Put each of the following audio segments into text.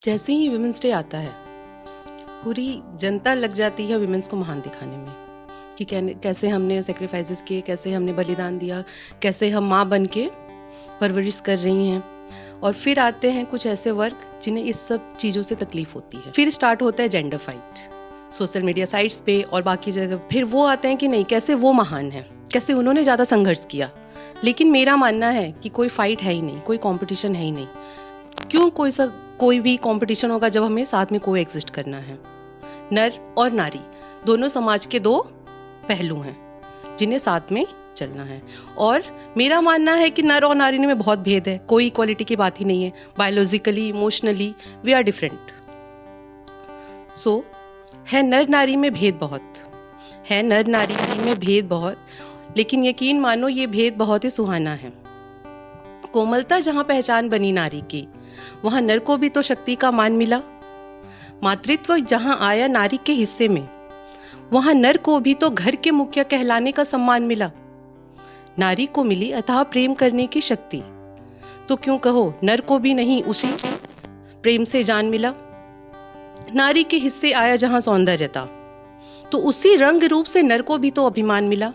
जैसे ही women's day आता है, पूरी जनता लग जाती है विमेंस को महान दिखाने में कि कैसे हमने सेक्रीफाइसेस किए, कैसे हमने बलिदान दिया, कैसे हम माँ बन के परवरिश कर रही हैं। और फिर आते हैं कुछ ऐसे वर्ग जिन्हें इस सब चीज़ों से तकलीफ होती है। फिर स्टार्ट होता है gender fight social media sites पे और बाकी जगह। फिर वो आते हैं कि नहीं, कैसे वो महान है, कैसे उन्होंने ज़्यादा संघर्ष किया। लेकिन मेरा मानना है कि कोई फाइट है ही नहीं, कोई कंपटीशन है ही नहीं। क्यों कोई भी कंपटीशन होगा जब हमें साथ में कोई एग्जिस्ट करना है। नर और नारी दोनों समाज के दो पहलू हैं जिन्हें साथ में चलना है। और मेरा मानना है कि नर और नारी में बहुत भेद है, कोई इक्वालिटी की बात ही नहीं है। Biologically, emotionally we are different. So है नर नारी में भेद बहुत है, नर नारी में भेद बहुत, लेकिन यकीन मानो ये भेद बहुत ही सुहाना है। कोमलता जहाँ पहचान बनी नारी की, वहाँ नर को भी तो शक्ति का मान मिला। मातृत्व जहाँ आया नारी के हिस्से में, वहाँ नर को भी तो घर के मुखिया कहलाने का सम्मान मिला। नारी को मिली अथाह प्रेम करने की शक्ति, तो क्यों कहो नर को भी नहीं उसी प्रेम से जान मिला। नारी के हिस्से आया जहाँ सौंदर्यता, तो उसी रंग रूप से नर को भी तो अभिमान मिला।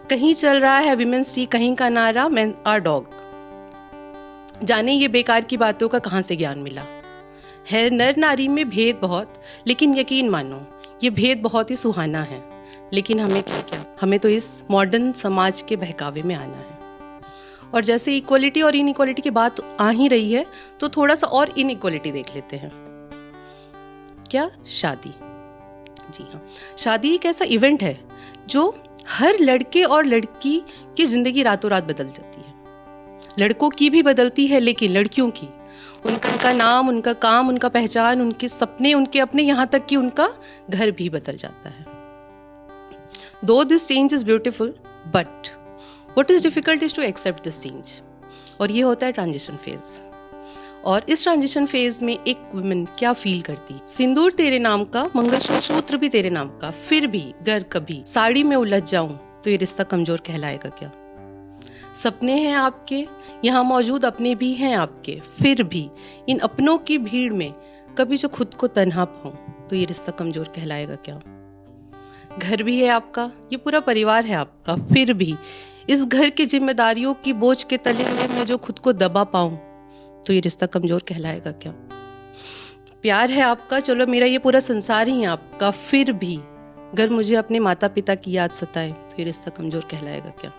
कहीं चल रहा है विमेंस डे, कहीं का नारा मेन आर डॉग। जाने ये बेकार की बातों का कहाँ से ज्ञान मिला। है नर नारी में भेद बहुत, लेकिन यकीन मानो ये भेद बहुत ही सुहाना है। लेकिन हमें क्या, हमें तो इस मॉडर्न समाज के बहकावे में आना है। और जैसे इक्वलिटी और इनइक्वलिटी की बात आ ही रही है, तो थोड़ा सा और इनइक्वलिटी देख लेते हैं। क्या? शादी। जी हाँ, शादी एक ऐसा इवेंट है जो हर लड़के और लड़की की जिंदगी रातों रात बदल जाती है। लड़कों की भी बदलती है, लेकिन लड़कियों की, उनका नाम, उनका काम, उनका पहचान, उनके सपने, उनके अपने, यहाँ तक कि उनका घर भी बदल जाता है। Though this change is beautiful, but what is difficult is to accept this change। और ये होता है ट्रांजिशन फेज। और इस ट्रांजिशन फेज में एक वुमेन क्या फील करती, सिंदूर तेरे नाम का, मंगलसूत्र भी तेरे नाम का, फिर भी अगर कभी साड़ी में उलझ जाऊं तो ये रिश्ता कमजोर कहलाएगा क्या। सपने हैं आपके, यहाँ मौजूद अपने भी हैं आपके, फिर भी इन अपनों की भीड़ में कभी जो खुद को तन्हा पाऊं तो ये रिश्ता कमजोर कहलाएगा क्या। घर भी है आपका, ये पूरा परिवार है आपका, फिर भी इस घर की जिम्मेदारियों की बोझ के तले में मैं जो खुद को दबा पाऊं तो ये रिश्ता कमजोर कहलाएगा क्या। प्यार है आपका, चलो मेरा ये पूरा संसार ही है आपका, फिर भी अगर मुझे अपने माता पिता की याद सताए तो ये रिश्ता कमजोर कहलाएगा क्या।